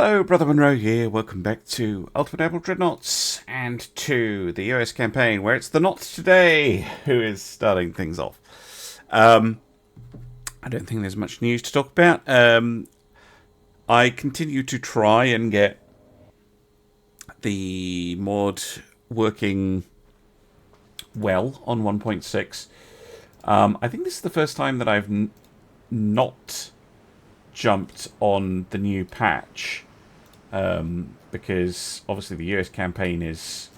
Hello, Brother Monroe here. Welcome back to Ultimate Admiral Dreadnoughts and to the US campaign, where it's the Not Today who is starting things off. I don't think there's much news to talk about. I continue to try and get the mod working well on 1.6. I think this is the first time that I've not jumped on the new patch, because obviously the US campaign is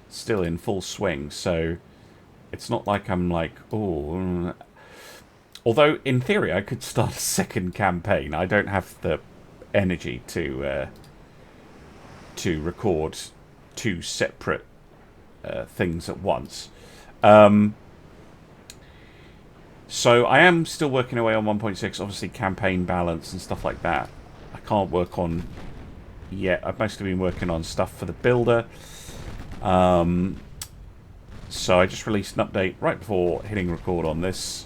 still in full swing, so it's not like I'm like, oh, although in theory I could start a second campaign. I don't have the energy to record two separate things at once. So I am still working away on 1.6, obviously campaign balance and stuff like that. I can't work on yet. I've mostly been working on stuff for the builder. So I just released an update right before hitting record on this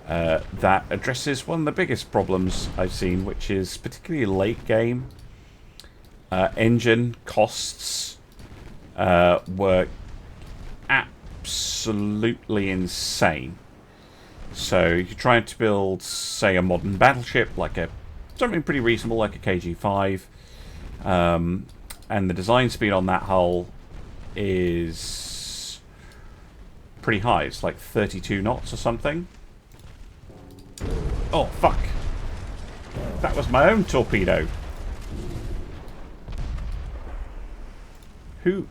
that addresses one of the biggest problems I've seen, which is particularly late game. Engine costs were absolutely insane. So you're trying to build, say, a modern battleship, like something pretty reasonable, like a KG-5, and the design speed on that hull is pretty high. It's like 32 knots or something. Oh, fuck. That was my own torpedo. Who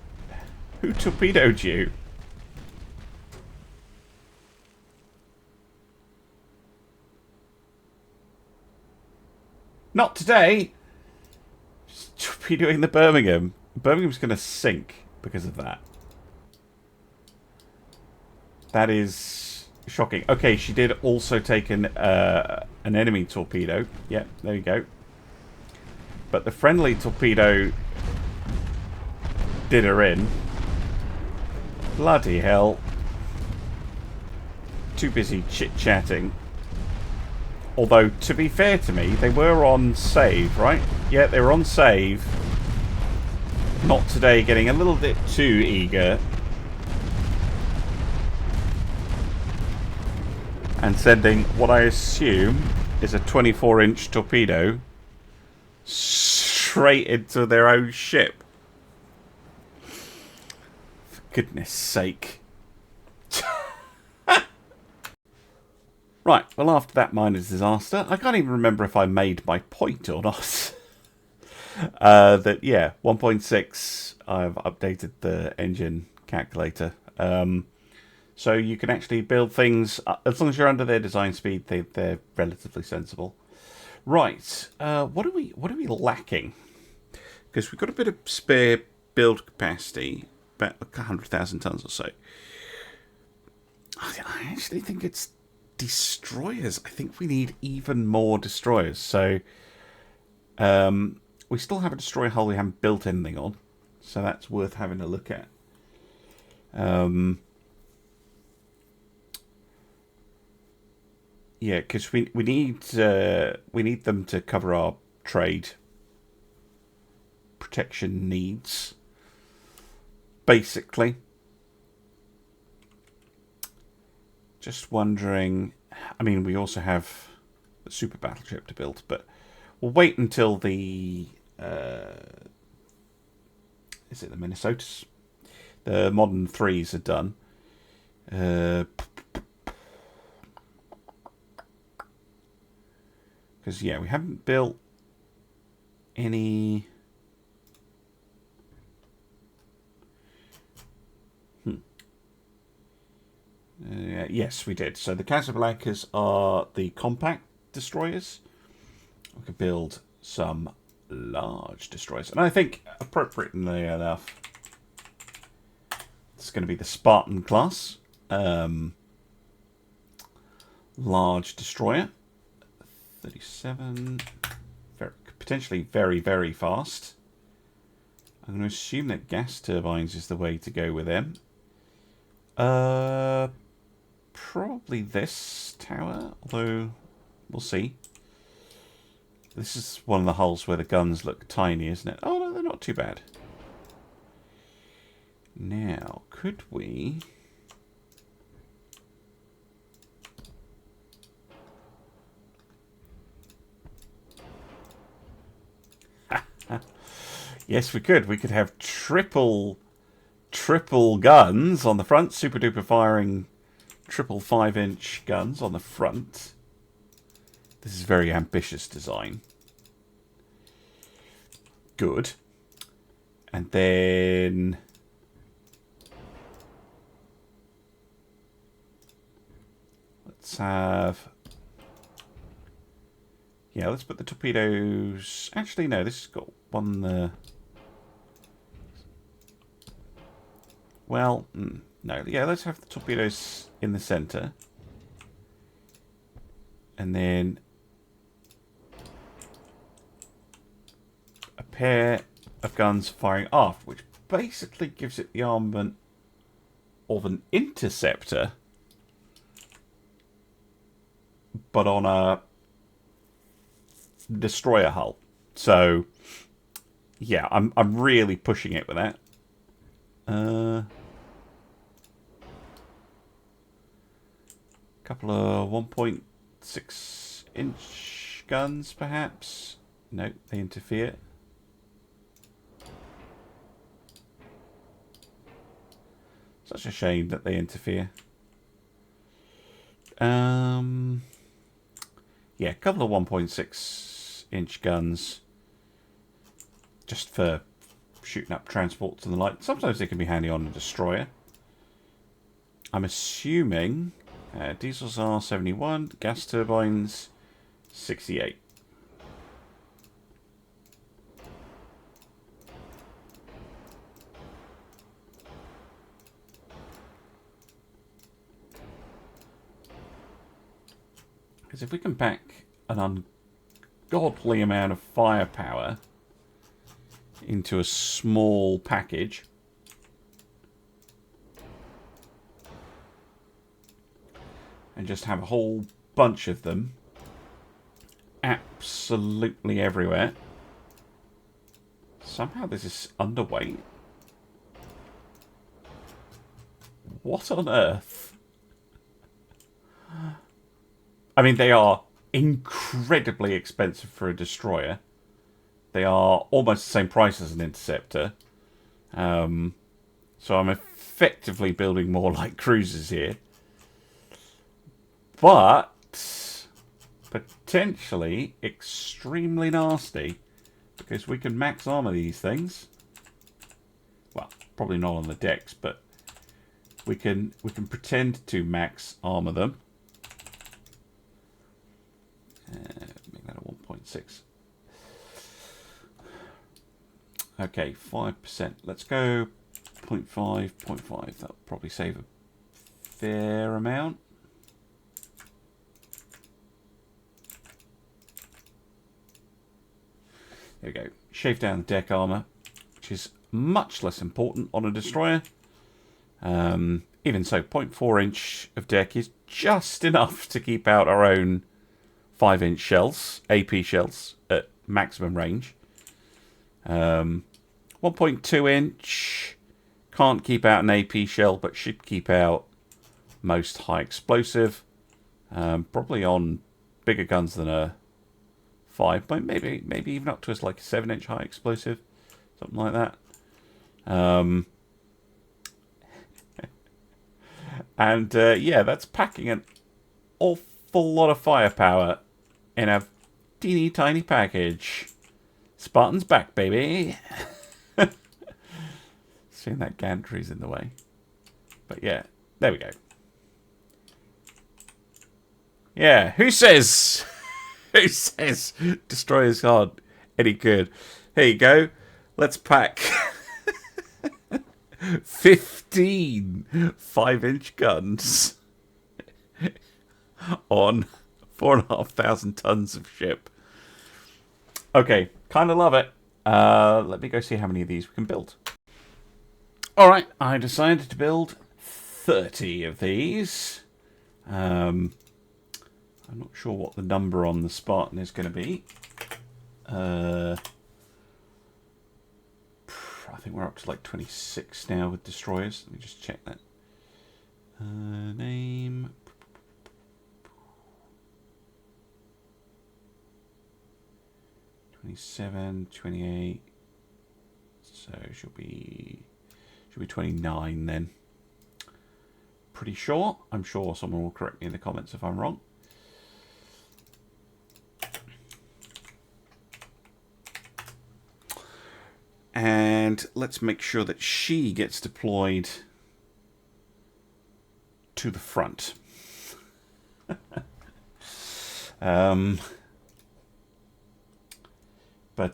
torpedoed you? Not today! Just torpedoing the Birmingham. Birmingham's going to sink because of that. That is shocking. Okay, she did also take an enemy torpedo. Yep, there you go. But the friendly torpedo did her in. Bloody hell. Too busy chit-chatting. Although, to be fair to me, they were on save, right? Yeah, they were on save. Not today, getting a little bit too eager. And sending what I assume is a 24-inch torpedo straight into their own ship. For goodness sake. Right, well, after that minor disaster, I can't even remember if I made my point or not. That, yeah, 1.6, I've updated the engine calculator. So you can actually build things, as long as you're under their design speed, they're relatively sensible. Right, what are we lacking? Because we've got a bit of spare build capacity, about 100,000 tons or so. I actually think it's destroyers. I think we need even more destroyers. So we still have a destroyer hull we haven't built anything on, so that's worth having a look at. Yeah, because we need them to cover our trade protection needs, basically. Just wondering, I mean, we also have a super battleship to build, but we'll wait until the, is it the Minnesotas? The modern 3s are done. Because, yeah, we haven't built any... Yes, we did. So the Casablancas are the compact destroyers. We could build some large destroyers. And I think, appropriately enough, it's going to be the Spartan class. Large destroyer. 37. Potentially very, very fast. I'm going to assume that gas turbines is the way to go with them. Probably this tower, although we'll see. this is one of the hulls where the guns look tiny, isn't it? Oh, no, they're not too bad. Now, could we... Yes, we could. We could have triple guns on the front. Super duper firing triple 5-inch guns on the front. This is very ambitious design. Good. And then... let's have... yeah, let's put the torpedoes... actually, no, this has got one... well, no. Yeah, let's have the torpedoes in the centre. And then... a pair of guns firing aft, which basically gives it the armament of an interceptor, but on a destroyer hull. So, yeah, I'm really pushing it with that. Couple of 1.6 inch guns, perhaps. No, they interfere. Such a shame that they interfere. Yeah, a couple of 1.6 inch guns. Just for shooting up transports and the like. Sometimes they can be handy on a destroyer. I'm assuming diesels are 71, gas turbines 68. Because if we can pack an ungodly amount of firepower into a small package, and just have a whole bunch of them absolutely everywhere. Somehow this is underweight. What on earth? I mean, they are incredibly expensive for a destroyer. They are almost the same price as an interceptor. So I'm effectively building more like cruisers here. But potentially extremely nasty, because we can max armor these things. Well, probably not on the decks, but we can pretend to max armor them. Make that a 1.6. Okay, 5%. Let's go 0.5, 0.5. That'll probably save a fair amount. There we go. Shave down the deck armor, which is much less important on a destroyer. Even so, 0.4 inch of deck is just enough to keep out our own 5-inch shells, AP shells, at maximum range. 1.2 inch can't keep out an AP shell, but should keep out most high explosive. Probably on bigger guns than a 5, but maybe even up to as like a 7-inch high explosive, something like that. And yeah, that's packing an awful lot of firepower in a teeny tiny package. Spartan's back, baby. Seeing that gantry's in the way. But yeah, there we go. Yeah, who says destroyers aren't any good? Here you go. Let's pack 15 5-inch guns on 4,500 tons of ship. Okay, kind of love it. Let me go see how many of these we can build. Alright, I decided to build 30 of these. I'm not sure what the number on the Spartan is going to be. I think we're up to like 26 now with destroyers. Let me just check that. Name. 27, 28. So she'll be 29 then. Pretty sure. I'm sure someone will correct me in the comments if I'm wrong. And let's make sure that she gets deployed to the front. But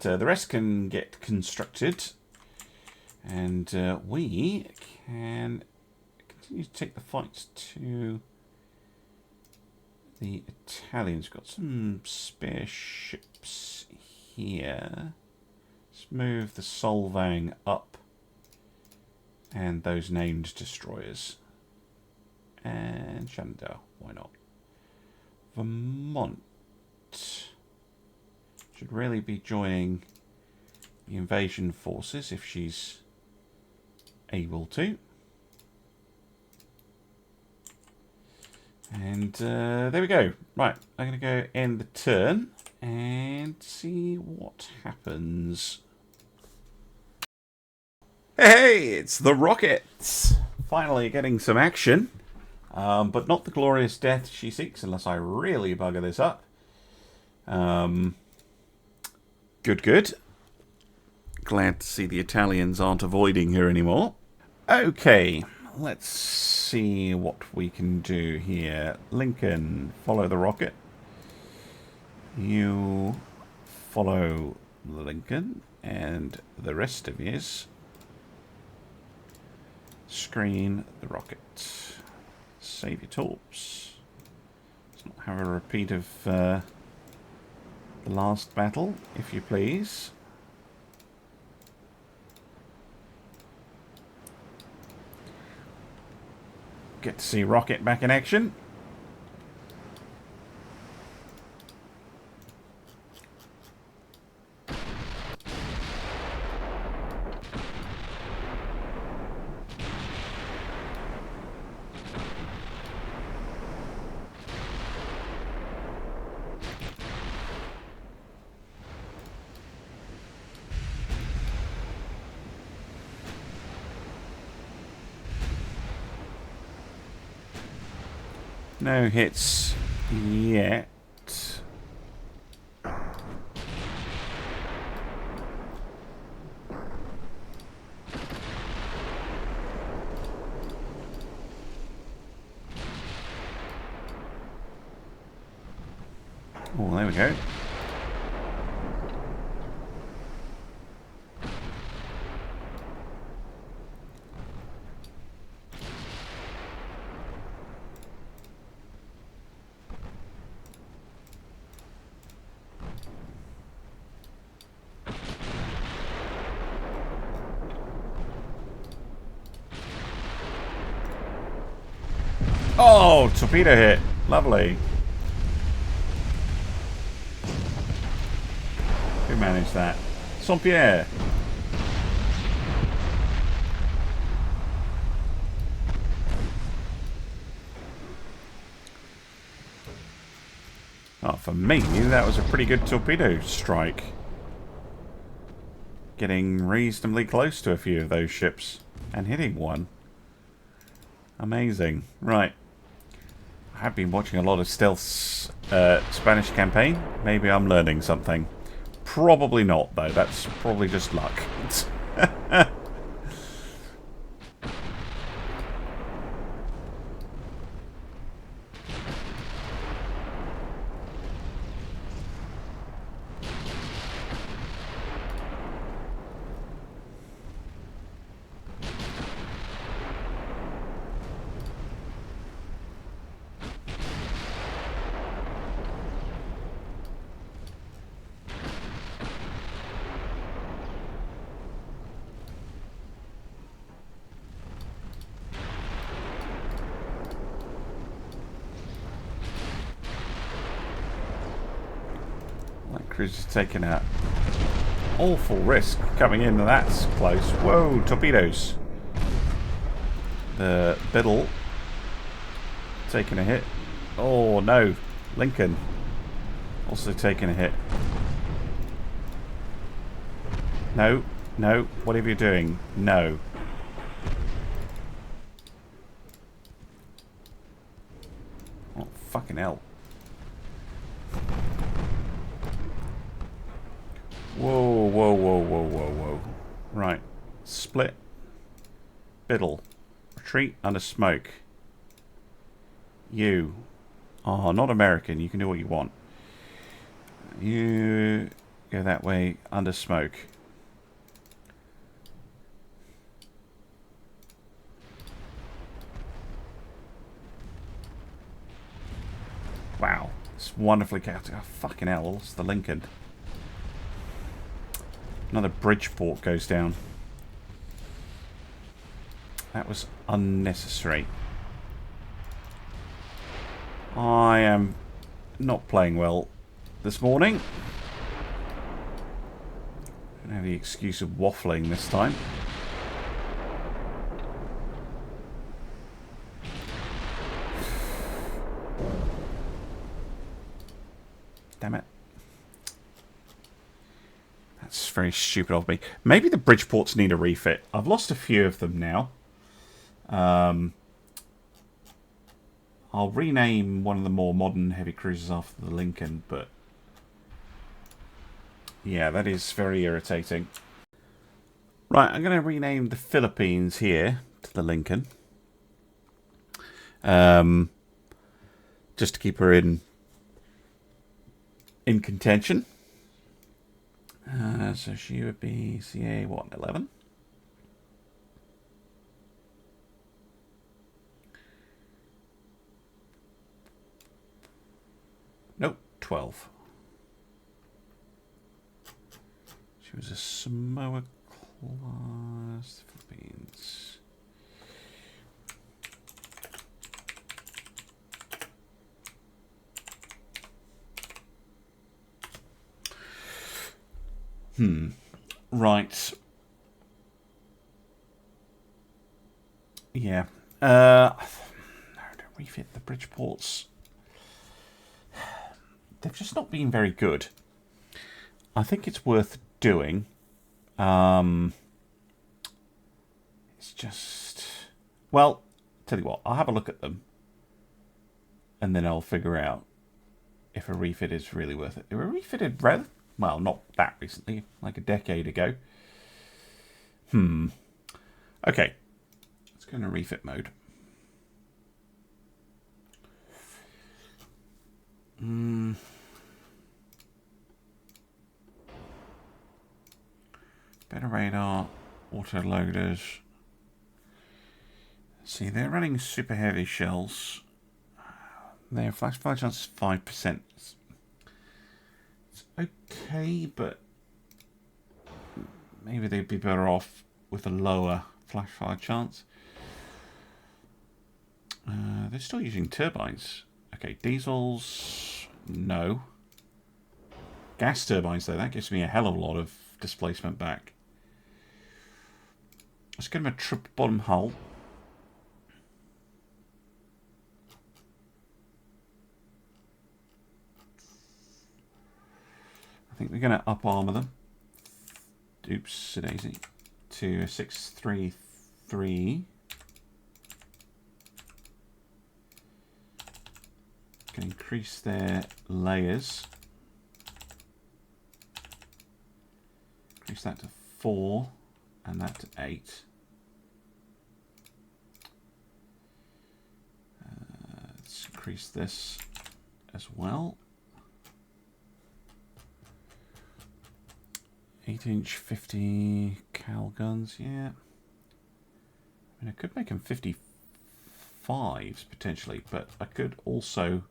the rest can get constructed. And we can continue to take the fights to the Italians. Got some spare ships here. Let's move the Solvang up. And those named destroyers. And Shenandoah, why not? Vermont should really be joining the invasion forces if she's able to. And there we go. Right, I'm going to go end the turn and see what happens. Hey, it's the Rockets! Finally getting some action. But not the glorious death she seeks unless I really bugger this up. Good. Glad to see the Italians aren't avoiding her anymore. Okay, let's see what we can do here. Lincoln, follow the rocket. You follow Lincoln, and the rest of yous screen the rocket. Save your torps. Let's not have a repeat of the last battle, if you please. Get to see Rocket back in action. No hits yet. Oh, there we go. Oh, torpedo hit. Lovely. Who managed that? Saint-Pierre. Oh, for me, that was a pretty good torpedo strike. Getting reasonably close to a few of those ships and hitting one. Amazing. Right. I have been watching a lot of Stealth's Spanish campaign. Maybe I'm learning something. Probably not, though. That's probably just luck. Cruise is taken out awful risk coming in, and that's close. Whoa, torpedoes. The Biddle taking a hit. Oh no, Lincoln also taking a hit. No, no, whatever you're doing, no. Oh, fucking hell. Whoa, whoa, whoa, whoa, whoa, whoa. Right. Split. Biddle. Retreat under smoke. You. Oh, not American. You can do what you want. You go that way under smoke. Wow. It's wonderfully chaotic. Oh, fucking hell. It's the Lincoln. Another Bridgeport goes down. That was unnecessary. I am not playing well this morning. I don't have the excuse of waffling this time. Damn it. That's very stupid of me. Maybe the Bridgeports need a refit. I've lost a few of them now. I'll rename one of the more modern heavy cruisers after the Lincoln, but yeah, that is very irritating. Right, I'm going to rename the Philippines here to the Lincoln. Just to keep her in contention. So she would be CA, what, 11? Nope, 12. She was a Samoa class, Philippines. Right. Yeah. No, don't refit the Bridgeports. They've just not been very good. I think it's worth doing. It's just... Well, tell you what, I'll have a look at them. And then I'll figure out if a refit is really worth it. They were refitted rather... Well, not that recently, like a decade ago. Okay. Let's go into refit mode. Better radar, auto loaders. See, they're running super heavy shells. Their flash fire chance is 5%. It's okay, but maybe they'd be better off with a lower flash fire chance. They're still using turbines. Okay, diesels, no. Gas turbines, though, that gives me a hell of a lot of displacement back. Let's get them a triple bottom hull. I think we're going to up armor them. Oops, daisy. To a 633. Can increase their layers. Increase that to 4 and that to 8. Let's increase this as well. 8-inch 50 cal guns, yeah. I mean, I could make them 55s potentially, but I could also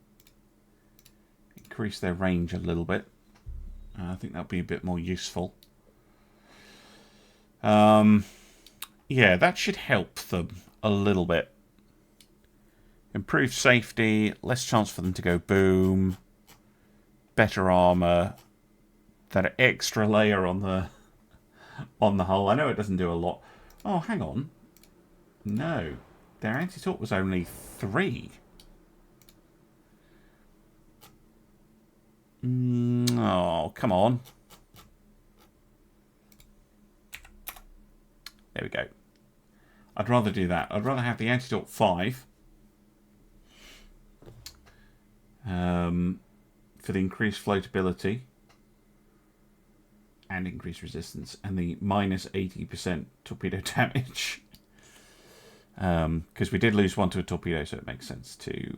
increase their range a little bit. I think that'll be a bit more useful. Yeah, that should help them a little bit. Improved safety, less chance for them to go boom, better armor. that extra layer on the hull. I know it doesn't do a lot. Oh, hang on. No, their anti-torp was only 3. Oh, come on. There we go. I'd rather do that. I'd rather have the anti-torp 5 for the increased floatability and increased resistance, and the minus 80% torpedo damage. Because we did lose 1 to a torpedo, so it makes sense to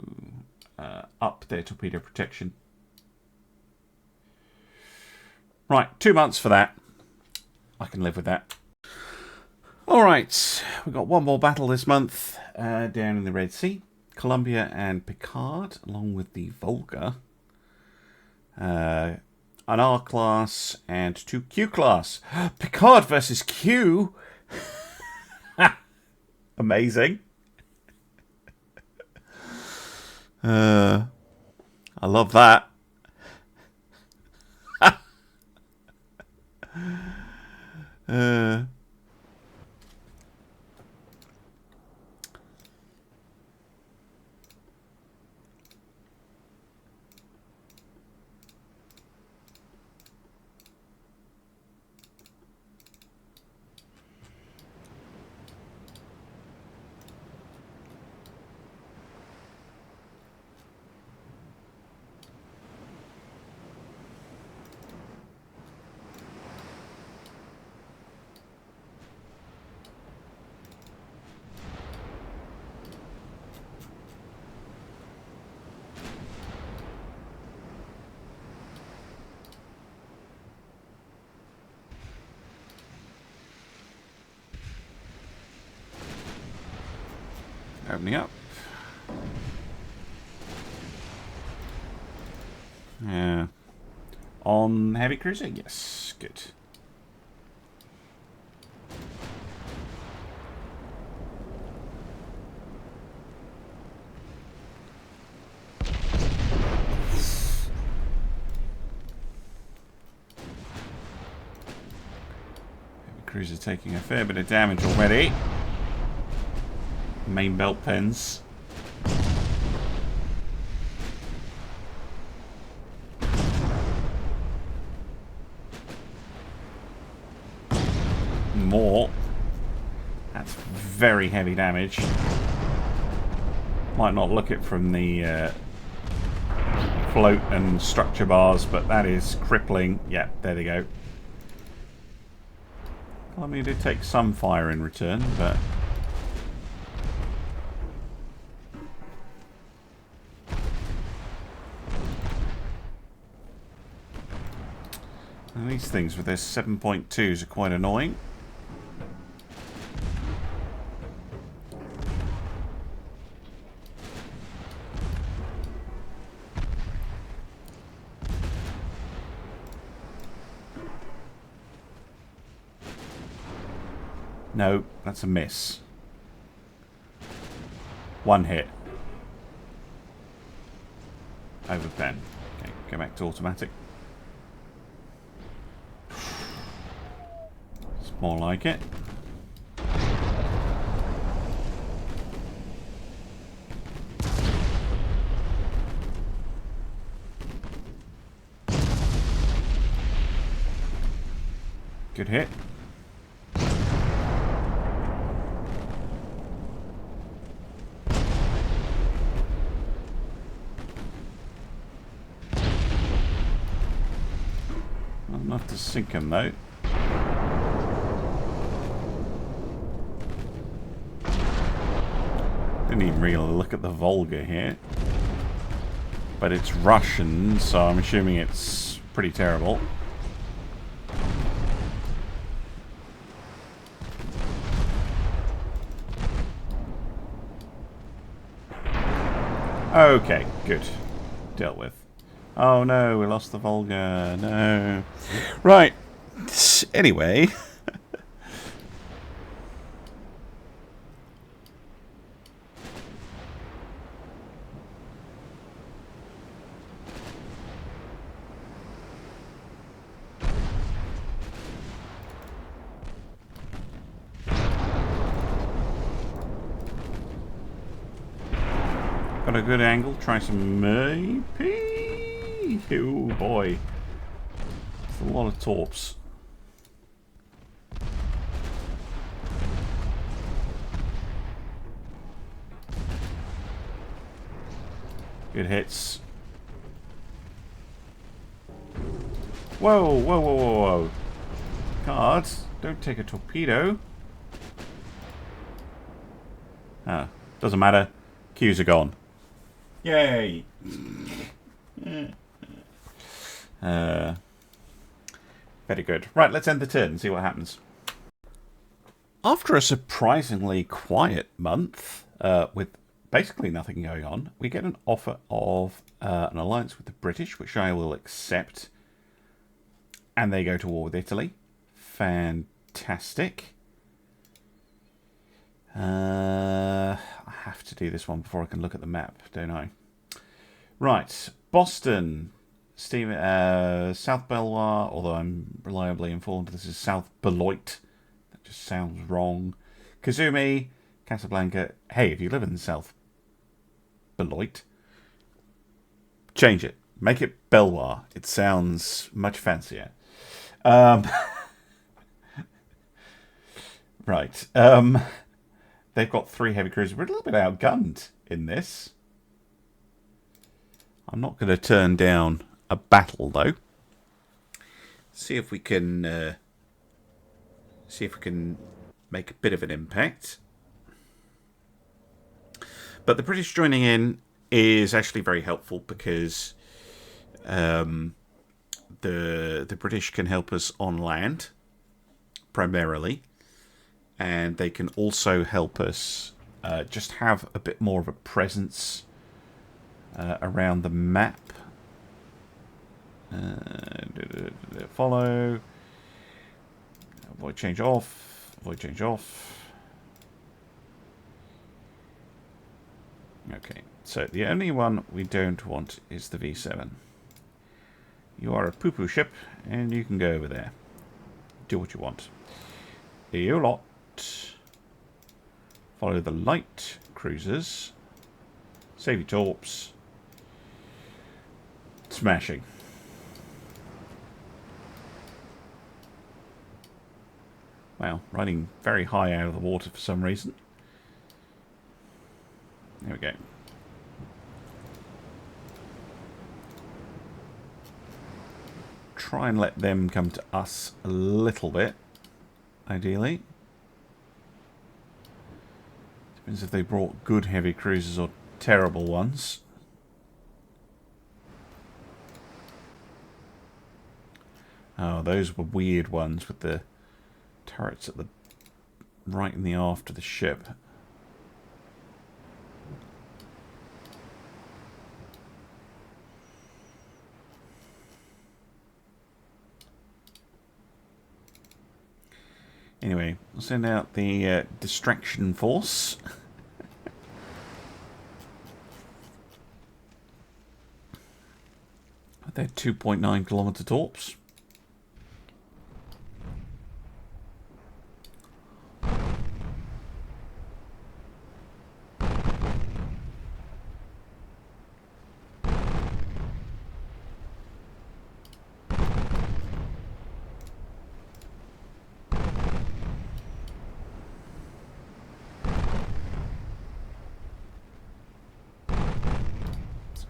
up their torpedo protection. Right, 2 months for that. I can live with that. Alright, we've got one more battle this month down in the Red Sea. Columbia and Picard, along with the Volga. An R class and 2 Q class. Picard versus Q. Amazing. I love that. Opening up. Yeah. On heavy cruiser? Yes. Good. Heavy cruiser taking a fair bit of damage already. Main belt pens. More. That's very heavy damage. Might not look it from the float and structure bars, but that is crippling. Yeah, there they go. I mean, it did take some fire in return, but... And these things with their 7.2s are quite annoying. No, that's a miss. 1 hit. Over pen. Okay, go back to automatic. More like it. Good hit. Not enough to sink him though. Didn't even really look at the Volga here, but it's Russian, so I'm assuming it's pretty terrible. Okay, good. Dealt with. Oh no, we lost the Volga. No. Right. Anyway. Got a good angle. Try some maybe. Oh boy. It's a lot of torps. Good hits. Whoa, whoa, whoa, whoa, whoa. Cards, don't take a torpedo. Ah, doesn't matter. Queues are gone. Yay! Very good. Right, let's end the turn and see what happens. After a surprisingly quiet month, with basically nothing going on, we get an offer of an alliance with the British, which I will accept. And they go to war with Italy. Fantastic. I have to do this one before I can look at the map, don't I? Right, Boston, South Belvoir, although I'm reliably informed this is South Beloit. That just sounds wrong. Kazumi, Casablanca. Hey, if you live in South Beloit, change it. Make it Belvoir. It sounds much fancier. Right. They've got 3 heavy cruisers. We're a little bit outgunned in this. I'm not going to turn down a battle, though. See if we can make a bit of an impact. But the British joining in is actually very helpful because the British can help us on land primarily. And they can also help us just have a bit more of a presence around the map. Follow. Avoid change off. Avoid change off. Okay, so the only one we don't want is the V7. You are a poo-poo ship, and you can go over there. Do what you want. You lot. Follow the light cruisers. Save your torps. Smashing. Wow, riding very high out of the water for some reason. There we go. Try and let them come to us a little bit, ideally. Depends if they brought good heavy cruisers or terrible ones. Oh, those were weird ones with the turrets at the right in the aft of the ship. Anyway, we'll send out the distraction force. They're 2.9 kilometer torps.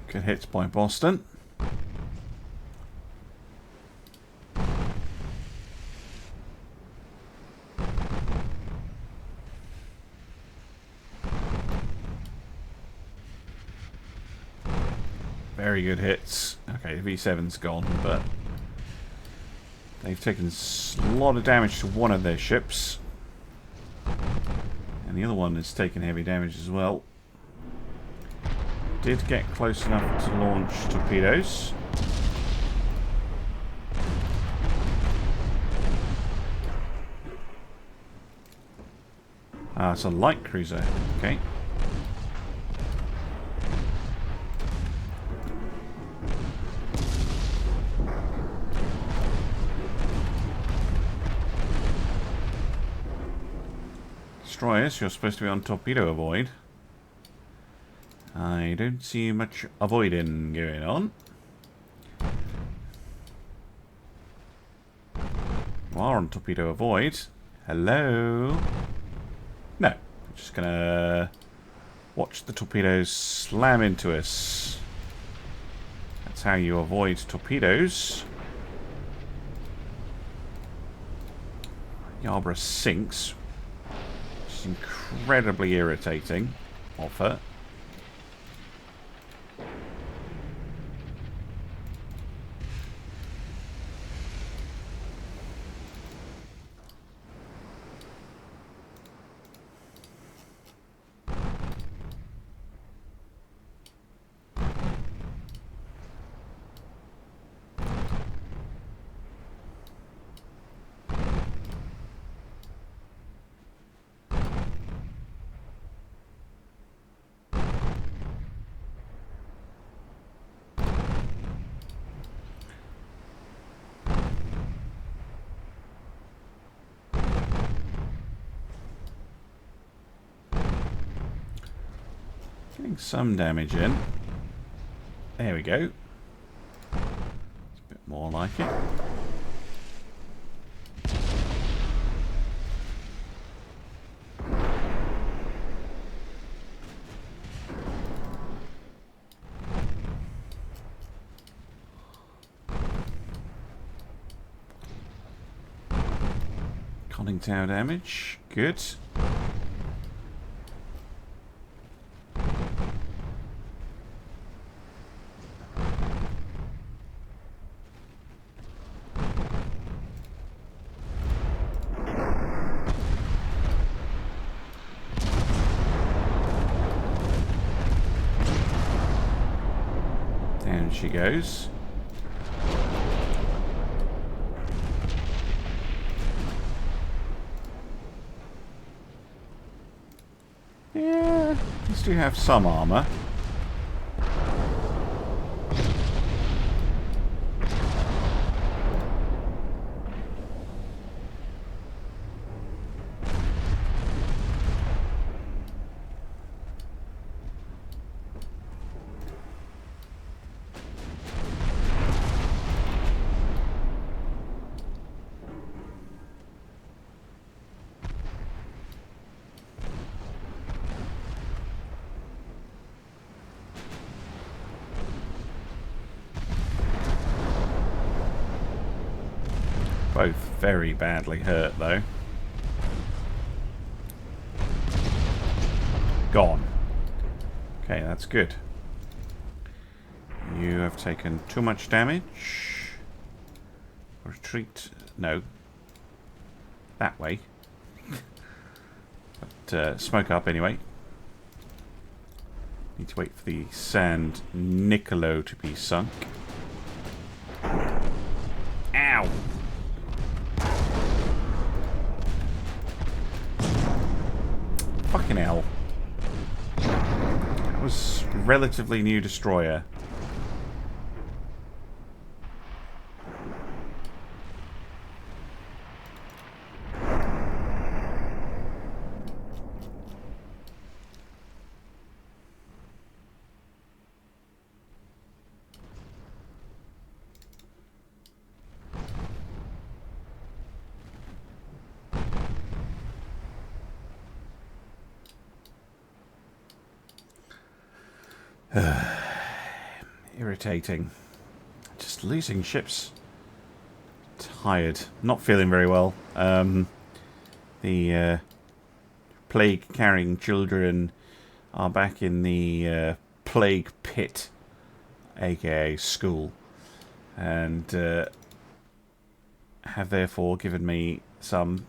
Good hits by Boston. Very good hits. Okay, the V7's gone, but they've taken a lot of damage to one of their ships. And the other one has taken heavy damage as well. Did get close enough to launch torpedoes. Ah, it's a light cruiser. Okay. Destroyers, you're supposed to be on torpedo avoid. I don't see much avoiding going on. You are on torpedo avoid. Hello? No. I'm just gonna watch the torpedoes slam into us. That's how you avoid torpedoes. Yarborough sinks. Which is incredibly irritating of her. Getting some damage in. There we go. It's a bit more like it. Conning tower damage. Good. She goes. Yeah, these do have some armor. Both very badly hurt, though. Gone. Okay, that's good. You have taken too much damage. Retreat. No. That way. But smoke up anyway. Need to wait for the San Nicolo to be sunk. Ow! Fucking hell. That was a relatively new destroyer. Irritating. Just losing ships. Tired. Not feeling very well. The plague-carrying children are back in the plague pit, aka school, and have therefore given me some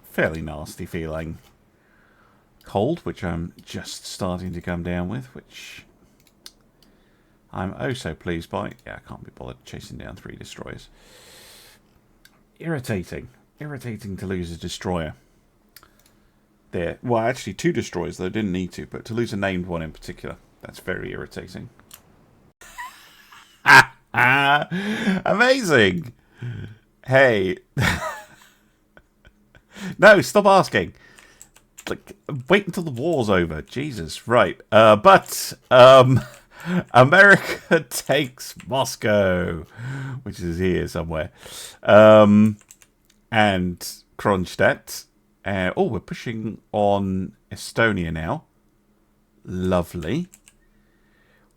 fairly nasty feeling. Cold, which I'm just starting to come down with, which I'm oh so pleased by. Yeah, I can't be bothered chasing down 3 destroyers. Irritating. Irritating to lose a destroyer. There. Well, actually 2 destroyers, though. Didn't need to, but to lose a named one in particular. That's very irritating. Amazing! Hey. No, stop asking. Like, wait until the war's over. Jesus, right. America takes Moscow, which is here somewhere. And Kronstadt. We're pushing on Estonia now. Lovely.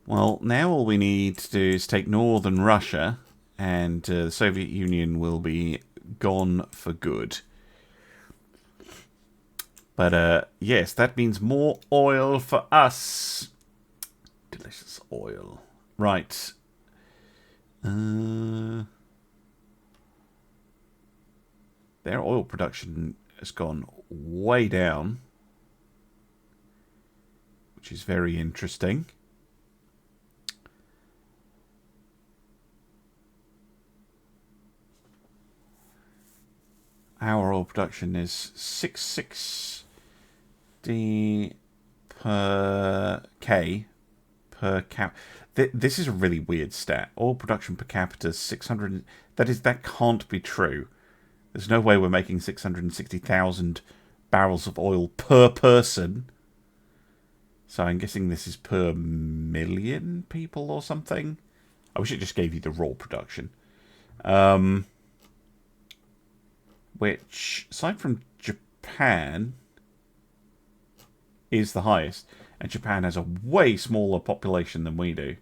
Well, now all we need to do is take northern Russia, and the Soviet Union will be gone for good. But, yes, that means more oil for us. Delicious oil. Right. Their oil production has gone way down, which is very interesting. Our oil production is 660 per K per cap. This is a really weird stat. Oil production per capita is 600. That can't be true. There's no way we're making 660,000 barrels of oil per person. So I'm guessing this is per million people or something. I wish it just gave you the raw production. Which, aside from Japan, is the highest. And Japan has a way smaller population than we do.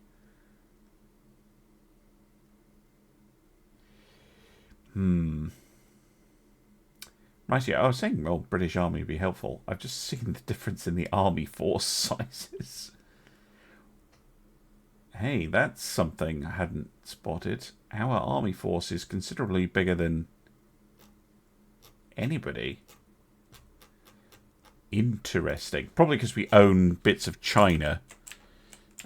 Right, yeah, I was saying, well, British Army would be helpful. I've just seen the difference in the army force sizes. Hey, that's something I hadn't spotted. Our army force is considerably bigger than anybody. Interesting. Probably because we own bits of China.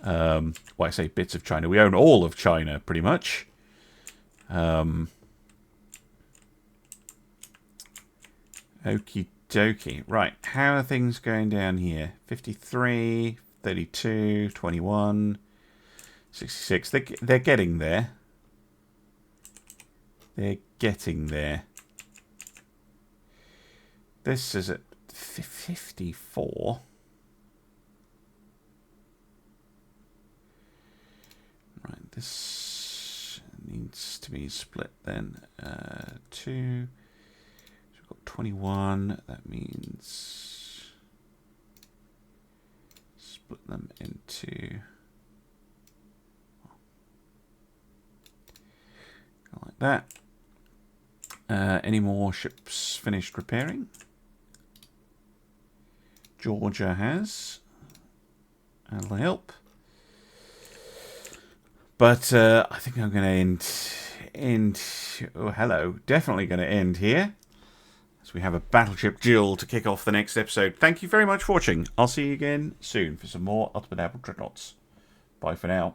Well, I say bits of China. We own all of China, pretty much. Okie dokie. Right, how are things going down here? 53, 32, 21, 66. They're getting there. They're getting there. This is at 54. Right, this needs to be split then. 2. So we've got 21. That means split them into like that. Any more ships finished repairing? Georgia has. That'll help. But I think I'm going to end. Oh, hello. Definitely going to end here, as we have a battleship duel to kick off the next episode. Thank you very much for watching. I'll see you again soon for some more Ultimate Apple Dreadnoughts. Bye for now.